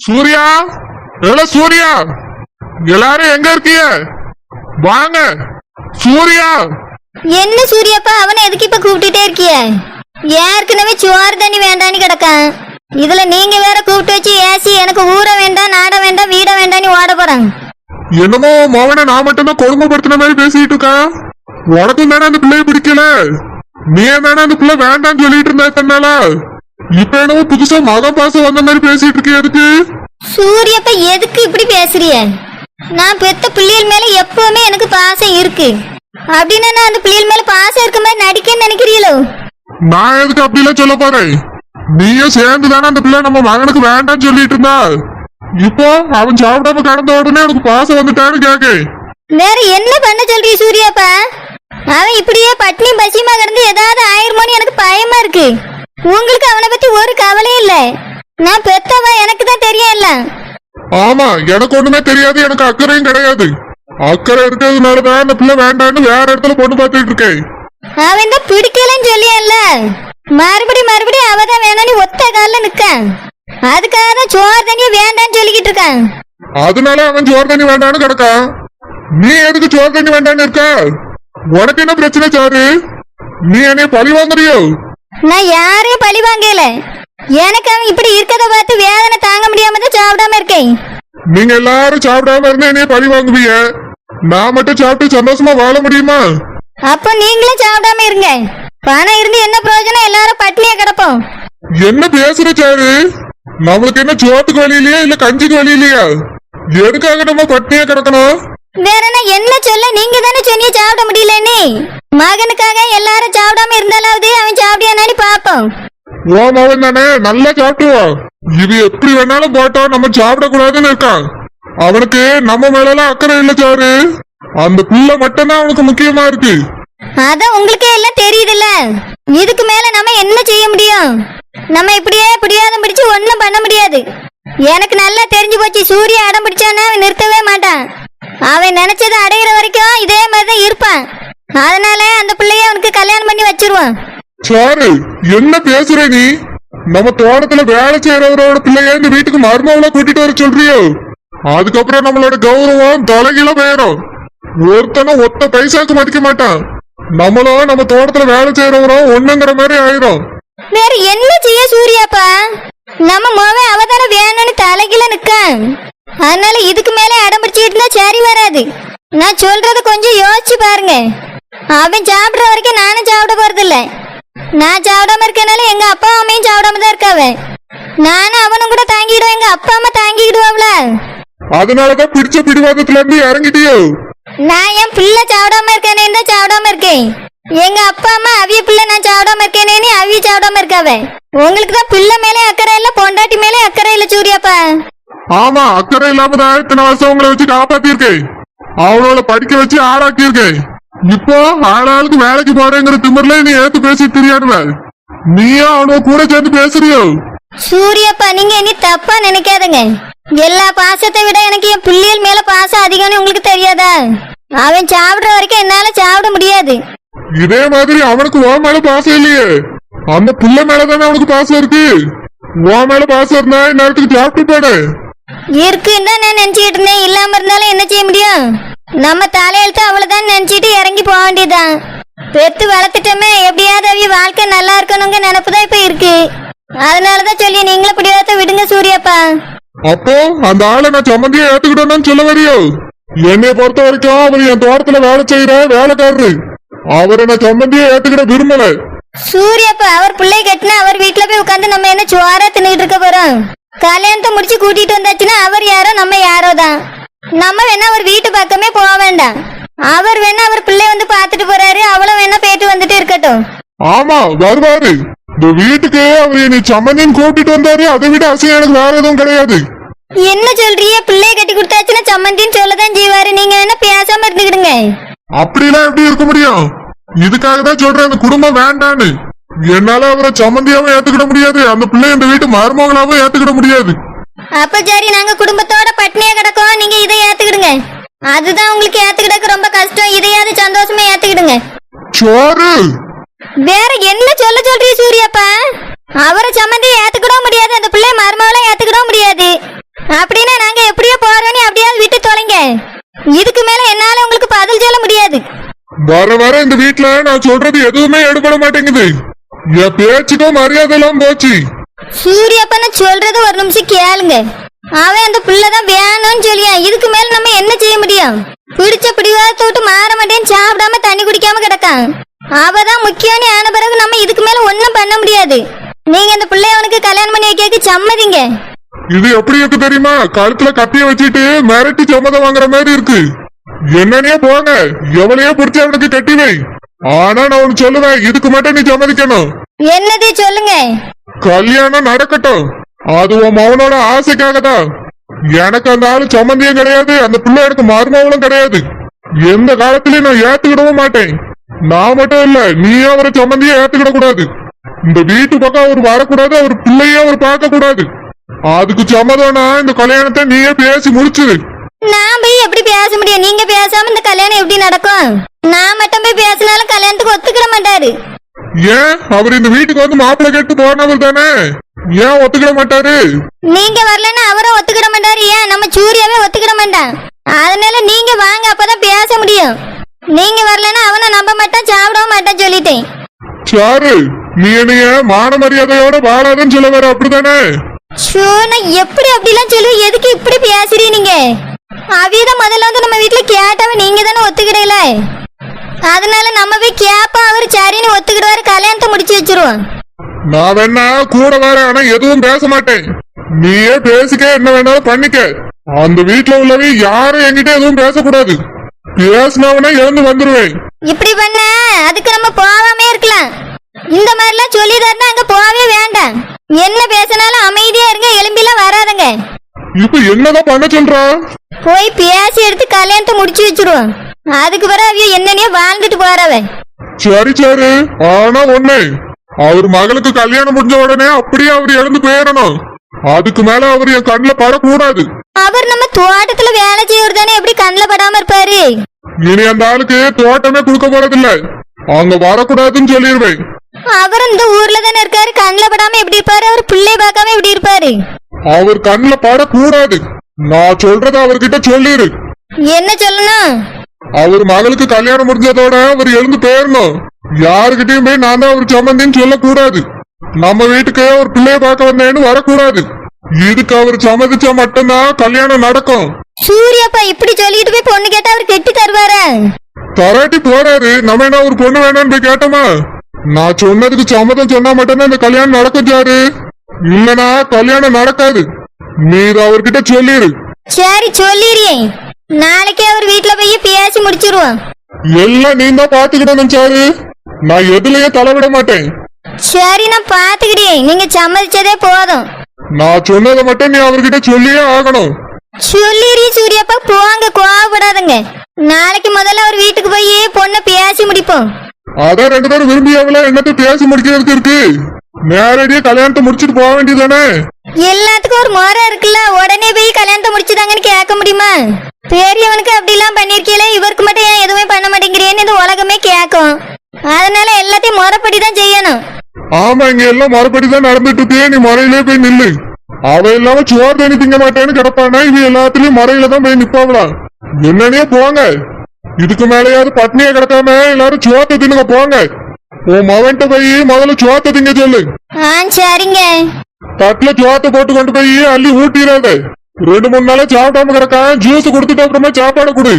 சூர்யா, சூர்யா, எல்லாரும் எங்க இருக்கீங்க? வாங்க. சூர்யா. என்ன சூர்யாப்பா, அவனை எதுக்கு இப்ப கூப்பிட்டுட்டே இருக்கிய? ஏற்கனவே சோறு தண்ணி வேண்டான்னு கிடக்கான். இதுல நீங்க வேற கூப்பிட்டு வச்சு ஏசி எனக்கு ஊற வேண்டாம், நாட வேண்டாம், வீட வேண்டான்னு ஓட போறாங்க. என்னமோ மோகனை நான் மட்டும்தான் கொடுமைப்படுத்தின மாதிரி பேசிட்டு இருக்கேன். உனக்கும் தானே அந்த பிள்ளைய பிடிக்கல? நீ தானே அந்த பிள்ளை வேண்டான்னு சொல்லிட்டு இருந்தா தன்னால. இப்ப என்னவோ புதுசா மக பாசம் வந்த மாதிரி பேசிட்டு இருக்கிய. எதுக்கு சூர்யாப்பா எதுக்கு இப்படி பேசுறிய? நான் பெத்த பிள்ளைகள் மேல எப்பவுமே எனக்கு பாசம் இருக்கு. அப்படின்னா நான் அந்த பிள்ளைகள் மேல பாசம் இருக்க மாதிரி நடிக்கன்னு நினைக்கிறீங்களோ? நான் எதுக்கு அப்படிலாம் சொல்ல போறேன்? நீயும் சேர்ந்து தானே அந்த பிள்ளை நம்ம மகனுக்கு வேண்டாம்னு சொல்லிட்டு இருந்தா. இப்போ அவன் சாப்பிடாம கடந்த உடனே எனக்கு பாசம் வந்துட்டான்னு கேக்க. வேற என்ன பண்ண சொல்றீ சூர்யாப்பா? அவன் இப்படியே பட்னி பசியமா கிடந்து ஏதாவது ஆயிருமோன்னு எனக்கு பயமா இருக்கு. உங்களுக்கு அவனை பத்தி ஒரு கவலையும் இல்ல. நான் பெத்தவா, எனக்கு தான் தெரியல. ஆமா, எனக்கு ஒண்ணுமே தெரியாது, எனக்கு அக்கறையும் கிடையாது. அக்கறை இருக்கிறதுனாலதான் அந்த பிள்ளை வேண்டான்னு வேற இடத்துல பொண்ணு பார்த்துட்டு இருக்கேன். அவன் தான் பிடிக்கலன்னு சொல்லியல்ல, மறுபடியும் அவதான் வேணான்னு ஒத்த கால நிக்க. அதுக்காக தான் சோறு தண்ணி வேண்டான்னு சொல்லிக்கிட்டு இருக்கான். அதனால அவன் சோறு தண்ணி வேண்டான்னு கிடக்கான். நீ எதுக்கு சோறு தண்ணி வேண்டான்னு இருக்க? உனக்கு என்ன பிரச்சனை சாரு? நீ என்னைய பழி வாங்குறியோ? நான் யாரையும் பழி வாங்கல. எனக்கு அவன் இப்படி இருக்கத பார்த்து வேதனை தாங்க முடியாம தான் சாப்பிடாம இருக்கேன். நீங்க எல்லாரும் சாப்பிடாம இருந்தா என்னைய பழி வாங்குவீங்க. நான் மட்டும் சாப்பிட்டு சந்தோஷமா வாழ முடியுமா? அப்ப நீங்களும் சாப்பிடாம இருங்க. பணம் இருந்து என்ன பிரயோஜனம்? எல்லாரும் பட்னியா கிடப்போம். என்ன பேசுற சாரு? நம்மளுக்கு என்ன சோத்துக்கு வழி இல்லையா, இல்ல கஞ்சிக்கு வழி இல்லையா? எதுக்காக நம்ம பட்னியா கிடக்கணும்? வேற என்ன சொல்ல? நீங்க தானே சொன்னீங்க சாப்பிட முடியலன்னு. மகனுக்காக எல்லாரும் சாப்பிடாம இருந்தாலாவது அவன் சாப்பிடியானு பாப்போம். ஓ மகன் தானே, நல்லா சாப்பிட்டுவான். இது எப்படி வேணாலும் போட்டோம், நம்ம சாப்பிட கூடாதுன்னு இருக்கான். அவனுக்கு நம்ம மேலாம் அக்கறை இல்ல சாரு. அந்த புள்ள மட்டும்தான் அவனுக்கு முக்கியமா இருக்கு. அதான் உங்களுக்கே எல்லாம் தெரியுதுல்ல. இதுக்கு மேல நம்ம என்ன செய்ய முடியும்? நம்ம இப்படியே பிடியாத பிடிச்சு ஒன்னும் பண்ண முடியாது. எனக்கு நல்லா தெரிஞ்சு போச்சு. சூரிய அடம் பிடிச்சானா அவன் நிறுத்தவே மாட்டான். அவன் நினைச்சதை அடையிற வரைக்கும் இதே மாதிரிதான் இருப்பான். அதனால அந்த பிள்ளைய அவனுக்கு கல்யாணம் பண்ணி வச்சிருவான். சாரு, என்ன பேசுற நீ? நம்ம தோட்டத்துல வேலை செய்யறவரோட பிள்ளைய இந்த வீட்டுக்கு மருமகளை கூட்டிட்டு வர சொல்றியோ? அதுக்கப்புறம் நம்மளோட கௌரவம் தலைகீழ போயிடும். ஒருத்தனும் ஒத்த பைசாக்கு மதிக்க மாட்டான். நம்மளும் நம்ம தோட்டத்துல வேலை செய்யறவரும் ஒண்ணுங்கிற மாதிரி ஆயிரும். வேற என்ன செய்ய சூர்யாப்பா? நம்ம மோவன் அவதார வேணும்னு தலைகீழ நிக்க. அதனால இதுக்கு மேல அடம் பிடிச்சிட்டு இருந்தா சரி வராது. நான் சொல்றத கொஞ்சம் யோசிச்சு பாருங்க. அவன் சாப்பிடுற வரைக்கும் நானும் சாப்பிட போறது இல்ல. நான் சாப்பிடாம இருக்கனால எங்க அப்பா அம்மையும் சாப்பிடாம தான் இருக்காவ. நானும் அவனும் கூட தாங்கிடுவோம், எங்க அப்பா அம்மா தாங்கிடுவாங்கள. அதனாலதான் பிடிச்ச பிடிவாதத்துல இருந்து இறங்கிட்டியோ? நான் என் பிள்ளை சாப்பிடாம இருக்கேனே தான் சாப்பிடாம இருக்கேன். எங்க அப்பா அம்மா அவிய பிள்ளை நான் சாப்பிடாம இருக்கேனே அவிய சாப்பிடாம இருக்காவ. உங்களுக்கு தான் பிள்ளை மேலே அக்கறை இல்ல, பொண்டாட்டி மேலே அக்கறை இல்ல சூர்யாப்பா. ஆமா, அக்கறை இல்லாம தான் இத்தனை வருஷம் உங்களை வச்சு காப்பாத்திருக்கேன். அவளோட படிக்க வச்சு ஆளாக்கியிருக்கேன். இப்போ ஆளாளுக்கு வேலைக்கு போறேங்கிற திமிர்ல நீ ஏத்து பேசி தெரியாடுவ. நீயும் அவனோ கூட சேர்ந்து பேசுறியோ? சூர்யாப்பா, நீங்க இனி தப்பா நினைக்காதங்க. எல்லா பாசத்தை விட எனக்கு என் பிள்ளைகள் மேல பாசம் அதிகம்னு உங்களுக்கு தெரியாதா? அவன் சாப்பிடுற வரைக்கும் என்னால சாப்பிட முடியாது. இதே மாதிரி அவனுக்கு ஓ மேல பாசம் இல்லையே, அந்த புள்ள மேலதானே அவனுக்கு பாசம் இருக்கு. ஓ மேல பாசம் இருந்தா நேரத்துக்கு சாப்பிட்டு போடு. இருக்குன்னு தான் நான் நினைச்சிட்டு இருந்தேன். இல்லாம இருந்தாலும் என்ன செய்ய முடியும்? நம்ம தலையெழுத்து அவ்வளவுதான் நினைச்சிட்டு இறங்கி போக வேண்டியதுதான். பெத்து வளர்த்துட்டோமே, எப்படியாவது அவிய வாழ்க்கை நல்லா இருக்கணுங்க நினைப்புதான் இப்ப இருக்கு. அதனாலதான் சொல்லி நீங்களும் பிடிவாத விடுங்க சூர்யாப்பா. அப்போ அந்த ஆளை நான் சம்மந்தியா ஏத்துக்கிட்டோன்னு சொல்ல வரையோ? என்னைய பொறுத்த வரைக்கும் அவர் என் தோட்டத்துல வேலை செய்யற வேலைக்காரரு. அவரை நான் சம்மந்தியா ஏத்துக்கிட விரும்பல. சூர்யாப்பா, அவர் பிள்ளை கட்டினா அவர் வீட்டுல போய் உட்காந்து நம்ம என்ன சுவாரா தின்னுட்டு இருக்க போறோம்? கல்யாணத்தை முடிச்சு கூட்டிட்டு வந்தாச்சுன்னா அவர் யாரோ நம்ம யாரோ தான். நம்ம வேணா அவர் வீட்டு பக்கமே போக வேண்டாம். அவர் வேணா அவர் பிள்ளை வந்து பாத்துட்டு போறாரு, அவளும் வேணா போயிட்டு வந்துட்டு இருக்கட்டும். ஆமா, வருவாரு. இந்த வீட்டுக்கு அவர் என்னை சம்மந்தின்னு கூட்டிட்டு வந்தாரு. அதை விட அசிங்கம் எனக்கு வேற எதுவும் கிடையாது. என்ன சொல்றீங்க? பிள்ளைய கட்டி கொடுத்தாச்சுன்னா சம்மந்தின்னு சொல்லதான் செய்வாரு. நீங்க வேணா பேசாம இருந்துக்கிடுங்க. அப்படிலாம் எப்படி இருக்க முடியும்? இதுக்காக தான் சொல்றேன், அந்த குடும்பம் வேண்டான்னு. என்னால அவரை சம்மந்தியாவும் ஏத்துக்கிட முடியாது, அந்த பிள்ளை இந்த வீட்டு மருமகளாவும் ஏத்துக்கிட முடியாது. அப்ப சரி, நாங்க குடும்பத்தோட பட்னியா கிடக்கோம், நீங்க இதை ஏத்துக்கிடுங்க. அதுதான் உங்களுக்கு ஏத்துக்கிடக்கு ரொம்ப கஷ்டம், இதையாவது சந்தோஷமா ஏத்துக்கிடுங்க. சோறு வேற என்ன சொல்றீ சூரியப்பா? அவரை சம்மந்தி ஏத்துக்கிடவும் முடியாது, அந்த பிள்ளை மருமகளை ஏத்துக்கிடவும் முடியாது. அப்படின்னா நாங்க எப்படியோ போறோன்னு அப்படியாவது விட்டு தொலைங்க. இதுக்கு மேல என்னால உங்களுக்கு பதில் சொல்ல முடியாது. வர வர இந்த வீட்டுல நான் சொல்றது எதுவுமே எடுபட மாட்டேங்குது. என் பேச்சுக்கும் மரியாதை எல்லாம் போச்சு. சூரியப்பா நான் சொல்றது ஒரு நிமிஷம் கேளுங்க. அவன் அந்த பிள்ளைதான் வேணும்னு சொல்லியான். இதுக்கு மேல நம்ம என்ன செய்ய முடியும்? பிடிச்ச பிடிவாதத்தை விட்டு மாற மாட்டேன்னு சாப்பிடாம தண்ணி குடிக்காம கிடக்கான். அவதான் முக்கியம்னு ஆன பிறகு நம்ம இதுக்கு மேல ஒன்னும் பண்ண முடியாது. நீங்க அந்த பிள்ளைய அவனுக்கு கல்யாணம் பண்ணி வைக்க சம்மதிங்க. இது எப்படி இருக்கு தெரியுமா? கழுத்துல கத்திய வச்சுட்டு மிரட்டி சம்மதம் வாங்குற மாதிரி இருக்கு. என்னன்னே போங்க, எவளையோ பிடிச்சி அவனுக்கு கட்டி வை. ஆனா நான் ஒன்னு சொல்லுவேன், இதுக்கு மட்டும் நீ சம்மதிக்கணும். என்னதே சொல்லுங்க. கல்யாணம் நடக்கட்டும், அது உன் மகனோட ஆசைக்காக தான். எனக்கு அந்த ஆளு சம்மந்தியும் கிடையாது, அந்த பிள்ளை எனக்கு மருமகளும் கிடையாது. எந்த காலத்திலயும் நான் ஏத்துக்கிடவும் மாட்டேன். நான் மட்டும் இல்ல, நீயும் அவரை சம்மந்தியும் ஏத்துக்கிட கூடாது. இந்த வீட்டு பக்கம் அவர் வரக்கூடாது, அவர் பிள்ளையே அவர் பார்க்க கூடாது. அதுக்கு சம்மதம்னா இந்த கல்யாணத்தை நீயே பேசி முடிச்சுது. நான் போய் எப்படி பேச முடியும்? நீங்க பேசாம இந்த கல்யாணம் எப்படி நடக்கும்? நான் மட்டும் போய் பேசினாலும் கல்யாணத்துக்கு ஒத்துக்கிட மாட்டாரு. ஏன்? அவர் இந்த வீட்டுக்கு வந்து மாப்பிள்ளை கேட்டு போனவர் தானே, ஏன் ஒத்துக்கிட மாட்டாரு? நீங்க வரலன்னா அவரும் ஒத்துக்கிட மாட்டாரு. ஏன் நம்ம சூர்யாவே ஒத்துக்கிட மாட்டான். அதனால நீங்க வாங்க, அப்பதான் பேச முடியும். நீங்க வரலன்னா அவனை நம்ப மாட்டான், சாப்பிடவும் மாட்டான் சொல்லிட்டேன். சாரு, நீ என்னைய மான மரியாதையோட வாழாதுன்னு சொல்ல வர, அப்படித்தானே? நான் எப்படி அப்படிலாம் சொல்லி எதுக்கு இப்படி பேசுறீ நீங்க? அவியதான் முதல்ல வந்து நம்ம வீட்டுல கேட்டாவ நீங்க தானே ஒத்துக்கிடல. அதனால நம்ம போய் கேப்பா, அவரு சரின்னு ஒத்துக்கிடுவாரு, கல்யாணத்தை முடிச்சு வச்சிருவோம். நான் வேணா கூட வர, ஆனா எதுவும் பேச மாட்டேன். நீயே பேசிக்க, என்ன வேணாலும் பண்ணிக்க. அந்த வீட்டுல உள்ளவே யாரும் என்கிட்ட எதுவும் பேசக்கூடாது. பேசினவனே எழுந்து வந்துருவேன். இப்படி பண்ண அதுக்கு நம்ம போகாமே இருக்கலாம். இந்த மாதிரிலாம் சொல்லிதாருன்னா அங்க போகவே வேண்டாம். என்ன பேசினாலும் அமைதியா இருங்க, எலும்பிலாம் வராதுங்க. இப்ப என்னதான் பண்ண சொல்றா? போய் பேசி எடுத்து கல்யாணத்தை முடிச்சு வச்சிருவோம். அதுக்கு பிறகு அவிய என்னன்னே வாழ்ந்துட்டு போறவ. சரி சரி, ஆனா ஒண்ணு, அவர் மகளுக்கு கல்யாணம் முடிஞ்ச உடனே அப்படியே அவர் இழந்து போயிடணும். அதுக்கு மேல அவர் என் கண்ணுல படக்கூடாது. அவர் நம்ம தோட்டத்துல வேலை செய்யறது தானே, எப்படி கண்ணுல படாம இருப்பாரு? இனி அந்த ஆளுக்கு தோட்டமே கொடுக்க போறதில்ல, அங்க வரக்கூடாதுன்னு சொல்லிடுவேன். அவர் இந்த ஊர்ல தானே இருக்காரு, கண்ணுல படாம எப்படி இருப்பாரு? அவர் பிள்ளைய பார்க்காம எப்படி இருப்பாரு? அவர் கண்ணுல படக்கூடாது. நான் சொல்றத அவர்கிட்ட சொல்லிரு. என்ன சொல்லணும்? அவர் மகளுக்கு கல்யாணம் முடிஞ்சதோட அவர் எழுந்து போயிடணும். யாருகிட்டயும் போய் நான் தான் அவர் சம்மந்தின்னு சொல்லக்கூடாது. நம்ம வீட்டுக்கு ஒரு பிள்ளைய பார்க்க வந்தேன்னு வரக்கூடாது. இதுக்கு அவர் சம்மதிச்சா மட்டும்தான் கல்யாணம் நடக்கும். சூரியப்பா இப்படி சொல்லிட்டு போய் பொண்ணு கேட்டா அவர் கெட்டி தருவாரா? தராட்டி போறாரு, நம்ம என்ன ஒரு பொண்ணு வேணான்னு போய் கேட்டோமா? நான் சொன்னதுக்கு சம்மதம் சொன்னா மட்டும்தான் இந்த கல்யாணம் நடக்கும் சாரு, இல்லனா கல்யாணம் நடக்காது. நீ இதை அவர்கிட்ட சொல்லிரு. சரி சொல்லிடுறேன். நாளைக்கு அவர் வீட்டுல போய் பேசி முடிச்சிருவோம். எல்லாம் நீ தான் பாத்துக்கிட்டணும் சாரு, நான் எதுலயும் தலைவிட மாட்டேன். சரி நான் பாத்துக்கிட்டேன், நீங்க சம்மதிச்சதே போதும். நான் சொன்னதை மட்டும் நீ அவர்கிட்ட சொல்லியே ஆகணும். சொல்லிடுறீ சூரியப்பா, போங்க, கோவப்படாதுங்க. நாளைக்கு முதல்ல அவர் வீட்டுக்கு போய் பொண்ணை பேசி முடிப்போம். அதான் ரெண்டு பேரும் விரும்பியாவில என்னத்த பேசி முடிக்கிறதுக்கு இருக்கு, நேரடியா கல்யாணத்தை முடிச்சுட்டு போக வேண்டியதானே? எல்லாத்துக்கும் ஒரு முறை இருக்குல்ல, உடனே போய் கல்யாணத்தை முடிச்சுதாங்கன்னு கேட்க முடியுமா? பெரியவனுக்கு அப்படி எல்லாம் பண்ணிருக்கீங்களே, இவருக்கு மட்டும் ஏன் எதுவுமே பண்ண மாட்டேங்கிறேன்னு இந்த உலகமே கேட்கும். அதனால எல்லாத்தையும் முறைப்படிதான் செய்யணும். ஆமா, இங்க எல்லாம் முறைப்படிதான் நடந்துட்டு இருக்கே, நீ முறையிலே போய் நில்லு. அவ இல்லாம சோறு தண்ணி திங்க மாட்டேன்னு கிடப்பானா, இவ எல்லாத்துலயும் முறையில தான் போய் நிப்பாவலாம். என்னன்னே போங்க, இதுக்கு மேலேயாவது பட்னியா கிடக்காம எல்லாரும் சோத்த தின்னுங்க போங்க. உன் மகன்கிட்ட போய் முதல்ல சோத்த திங்க சொல்லு. சரிங்க. தட்டுல சோத்த போட்டு கொண்டு போய் அள்ளி ஊட்டிடாத. 2-3 நாளா சாப்பிடாம கிடக்கான், ஜூஸ் கொடுத்துட்டு அப்புறமா சாப்பாடு கொடு.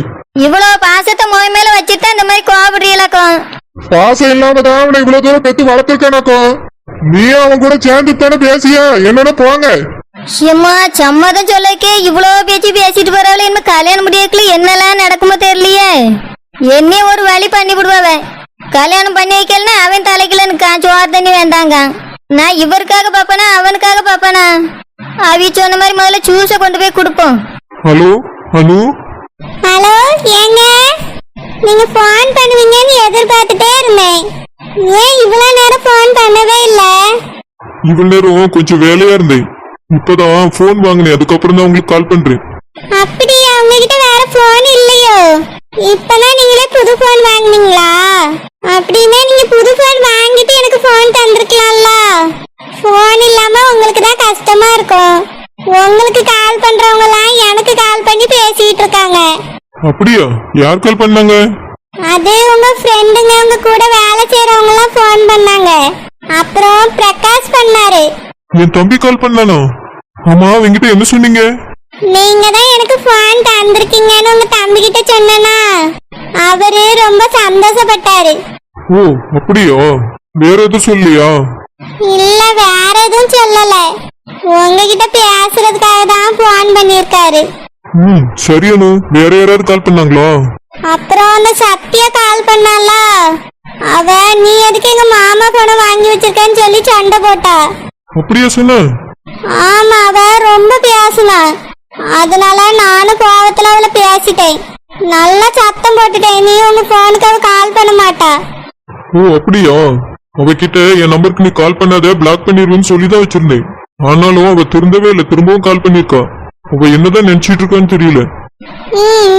இவ்வளவு பாசத்தை மோய் மேல வச்சுட்டு இந்த மாதிரி கோவப்படுறீங்களாக்கும்? பாசம் இல்லாம தான் அவனை இவ்வளவு தூரம் பெத்து வளர்த்திருக்கானாக்கும். நீ அவன் கூட சேர்ந்து தானே பேசியா? என்னன்னு போங்க. ஏம்மா சம்மதம் சொல்லக்கே இவ்வளவு பேச்சு பேசிட்டு போறவள, இன்னும் கல்யாணம் முடியக்குள்ள என்னெல்லாம் நடக்குமோ தெரியலையே. என்னைய ஒரு வழி பண்ணி விடுவாவ. கல்யாணம் பண்ணி வைக்கலன்னா அவன் தலைக்குள்ள நிக்கான், சோறு தண்ணி வேண்டாங்க. நான் இவருக்காக பாப்பனா அவனுக்காக பாப்பனா? அவி சொன்ன மாதிரி முதல்ல ஜூஸ கொண்டு போய் கொடுப்போம். ஹலோ ஹலோ ஹலோ, ஏங்க நீங்க போன் பண்ணுவீங்கன்னு எதிர்பார்த்துட்டே இருந்தேன். ஏன் இவ்வளவு நேரம் போன் பண்ணவே இல்ல? இவ்வளவு நேரம் கொஞ்சம் வேலையா இருந்தேன். இப்பதான் போன் வாங்கினேன், அதுக்கப்புறம் தான் உங்களுக்கு கால் பண்றேன். அப்படியா? உங்ககிட்ட வேற போன் இல்லையோ? இப்பதான் நீங்களே புது போன் வாங்குனீங்களா? அப்படின்னா நீங்க புது போன் வாங்கிட்டு எனக்கு போன் தந்திருக்கலாம்ல. போன் இல்லாம உங்களுக்கு தான் கஷ்டமா இருக்கும். உங்களுக்கு கால் பண்றவங்க எல்லாம் எனக்கு கால் பண்ணி பேசிட்டு இருக்காங்க. அப்படியா? யார் கால் பண்ணாங்க? அது உங்க ஃப்ரெண்டுங்க, உங்க கூட வேலை செய்யறவங்க எல்லாம் போன் பண்ணாங்க. அப்புறம் பிரகாஷ் பண்ணாரு. என் தம்பி கால் பண்ணானோ? ஆமா, அவங்கிட்ட என்ன சொன்னீங்க? நீங்க தான் எனக்கு போன் தந்திருக்கீங்கன்னு உங்க தம்பி கிட்ட சொன்னனா, அவரு ரொம்ப சந்தோஷப்பட்டாரு. ஓ அப்படியா? வேற எதுவும் சொல்லியா? இல்ல, வேற எதுவும் சொல்லல. உங்ககிட்ட பேசுறதுக்காக தான் போன் பண்ணிருக்காரு. சரி அனு, வேற யாராவது கால் பண்ணாங்களா? அப்புறம் அந்த சத்யா கால் பண்ணால, அவ நீ எதுக்கு எங்க மாமா போன வாங்கி வச்சிருக்கன்னு சொல்லி சண்டை போட்டா. அப்படியா சொன்ன? ஆமா, அவ ரொம்ப பேசுனா. அதனால நானும் கோவத்துல அவளை பேசிட்டேன். நல்லா சத்தம் போட்டுட்டேன். நீ உங்க போனுக்கு அவ கால் பண்ண மாட்டா. ஓ அப்படியா? அவகிட்ட என் நம்பருக்கு நீ கால் பண்ணாத, பிளாக் பண்ணிடுவேன்னு சொல்லிதான் வச்சிருந்தேன். ஆனாலும் அவ திருந்தவே இல்லை, திரும்பவும் கால் பண்ணிருக்கா. அவ என்னதான் நினைச்சிட்டு இருக்கான்னு தெரியல.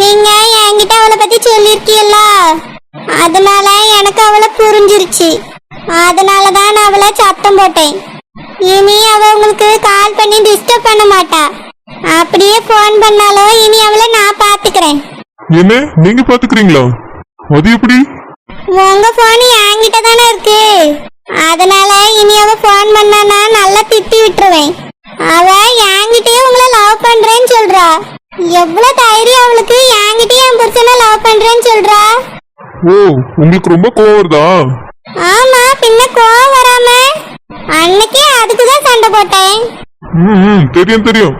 நீங்க என்கிட்ட அவளை பத்தி சொல்லிருக்கீல்ல, அதனால எனக்கு அவளை புரிஞ்சிருச்சு. அதனாலதான் நான் அவளை சத்தம் போட்டேன். இனி அவ உங்களுக்கு கால் பண்ணி டிஸ்டர்ப் பண்ண மாட்டா. அப்படியே போன் பண்ணாலும் இனி அவளை நான் பாத்துக்கிறேன். என்ன, நீங்க பாத்துக்கிறீங்களா? அது எப்படி? உங்க போன் என்கிட்ட தானே இருக்கு. அதனால இனி அவ போன் பண்ணானா நல்லா திட்டி விட்டுருவேன். அவ என்கிட்டயே உங்களை லவ் பண்றேன்னு சொல்றா. எவ்வளவு தைரியம் அவளுக்கு! என்கிட்டயே என் புருஷனை லவ் பண்றேன்னு சொல்றா. ஓ, உங்களுக்கு ரொம்ப கோவம் வருதா? ஆமா, பின்ன கோவம் வராம? அன்னைக்கே அதுக்குதான் சண்டை போட்டேன். தெரியும் தெரியும்.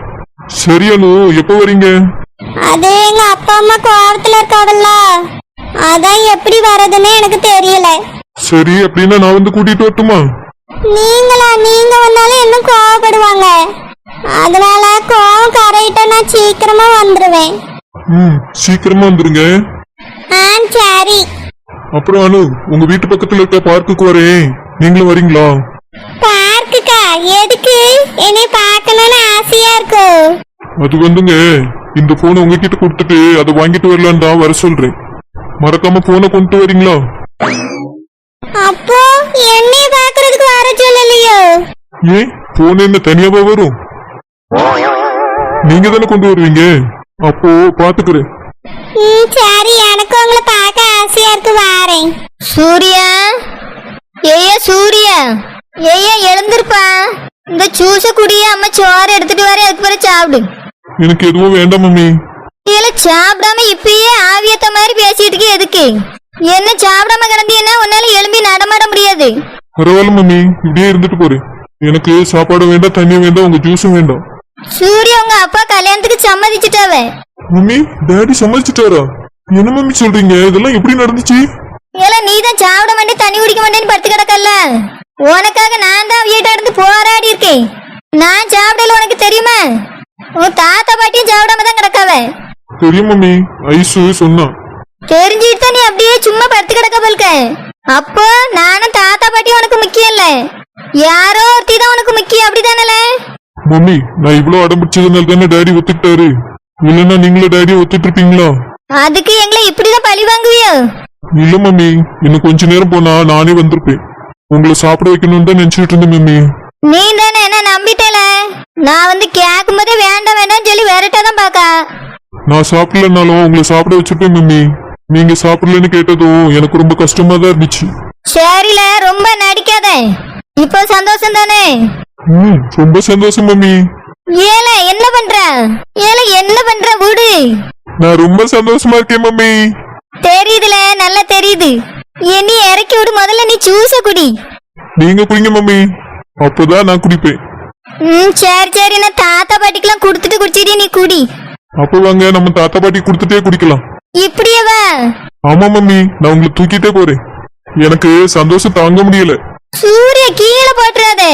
சரி அனு, எப்ப வரீங்க? அது எங்க அப்பா அம்மா கோவத்துல இருக்காவல்ல, அதான் எப்படி வர்றதுன்னு எனக்கு தெரியல. சரி, அப்படின்னா நான் வந்து கூட்டிட்டு வரட்டுமா? நீங்க வந்தாலும் இன்னும் கோவப்படுவாங்க. அதனால கோவம் கரையிட்ட நான் சீக்கிரமா வந்துருவேன். சீக்கிரமா வந்துருங்க. சரி. அப்புறம் அனு, உங்க வீட்டு பக்கத்துல இருக்க பார்க்குக்கு வரேன், நீங்களும் வரீங்களா? பார்க்குக்கா? எதுக்கு? என்னை பார்க்கணும்னு ஆசையா இருக்கு. அது வந்துங்க, இந்த போனை உங்ககிட்ட கொடுத்துட்டு அதை வாங்கிட்டு வரலான்னு தான் வர சொல்றேன். மறக்காம போனை கொண்டு வரீங்களா? அப்போ என்னை பாக்குறதுக்கு வர சொல்லலையோ? ஏன், போன் என்ன தனியாவா வரும்? நீங்க தானே கொண்டு வருவீங்க, அப்போ பாத்துக்கிறேன். சரி, எனக்கு உங்களை பார்க்க ஆசையா இருக்கு, வாரேன். சூர்யா, ஏயா சூர்யா, ஏயா எழுந்திருப்பா. இந்த ஜூஸ குடிய, அம்மா சோறு எடுத்துட்டு வரேன், அதுக்கு பிறகு சாப்பிடு. எனக்கு எதுவும் வேண்டாம் மம்மி. இல்ல, சாப்பிடாம இப்பயே ஆவியத்த மாதிரி பேசிட்டு எதுக்கு? என்ன சாப்பிடாம கிடந்தீங்கன்னா உன்னால எழும்பி நடமாட முடியாது. பரவாயில்ல மம்மி, இப்படியே இருந்துட்டு போறேன். எனக்கு சாப்பாடு வேண்டாம், தண்ணியும் வேண்டாம், உங்க ஜூஸும் வேண்டாம். சூர்யா, உங்க அப்பா கல்யாணத்துக்கு சம்மதிச்சுட்டாவ. Mummy, daddy சம்மதிச்சுட்டாரா? என்ன மம்மி சொல்றீங்க? இதெல்லாம் எப்படி நடந்துச்சு? ஏல, நீ தான் சாப்பிட மாட்டேன், தண்ணி குடிக்க மாட்டேன்னு படுத்து கிடக்கல. உனக்காக நான் தான் வீட்டை இருந்து போராடி இருக்கேன். நான் சாப்பிடல, உனக்கு தெரியுமா? உன் தாத்தா பாட்டியும் சாப்பிடாம தான் கிடக்காவ. தெரியும் மம்மி, ஐசு சொன்னா. தெரிஞ்சுட்டு தான் நீ அப்படியே சும்மா படுத்து கிடக்க போல்க. அப்போ நானும் தாத்தா பாட்டியும் உனக்கு முக்கியம் இல்ல, யாரோ ஒருத்தி தான் உனக்கு முக்கியம், அப்படிதானல? மம்மி, நான் இவ்வளவு அடம் பிடிச்சதுனால தானே டாடி ஒத்துக்கிட்டாரு. இல்லன்னா நீங்களும் டாடியை ஒத்துட்டு இருப்பீங்களா? அதுக்கு எங்களை இப்படிதான் பழி வாங்குவியோ? இல்ல மம்மி, இன்னும் கொஞ்ச நேரம் போனா நானே வந்திருப்பேன். உங்களை சாப்பிட வைக்கணும்னு தான் நினைச்சிட்டு இருந்தேன் மம்மி. நீ தானே என்ன நம்பிட்டேல. நான் வந்து கேட்கும் போதே வேண்டாம் வேண்டாம் சொல்லி விரட்டாதான் பாக்கா. நான் சாப்பிடலனாலும் உங்களை சாப்பிட வச்சுட்டேன் மம்மி. நீங்க சாப்பிடலன்னு கேட்டதும் எனக்கு ரொம்ப கஷ்டமா தான் இருந்துச்சு. சரில, ரொம்ப நடிக்காத. இப்போ சந்தோஷம் தானே? ரொம்ப சந்தோஷம் மம்மி. ஏல என்ன பண்ற? ஏல என்ன பண்ற? விடு. நான் ரொம்ப சந்தோஷமா இருக்கேன் மம்மி. தெரியுதுல, நல்லா தெரியுது. என்னை இறக்கி விடு, முதல்ல நீ ஜூஸ குடி. நீங்க குடிங்க மம்மி, அப்பதான் நான் குடிப்பேன். சரி சரி, நான் தாத்தா பாட்டிக்கெல்லாம் கொடுத்துட்டு குடிச்சிட்டு நீ குடி. அப்ப வாங்க, நம்ம தாத்தா பாட்டி கொடுத்துட்டே குடிக்கலாம். இப்படியேவா? ஆமா மம்மி, நான் உங்களை தூக்கிட்டே போறேன். எனக்கு சந்தோஷம் தாங்க முடியல. சூரிய, கீழே போட்டுறாதே.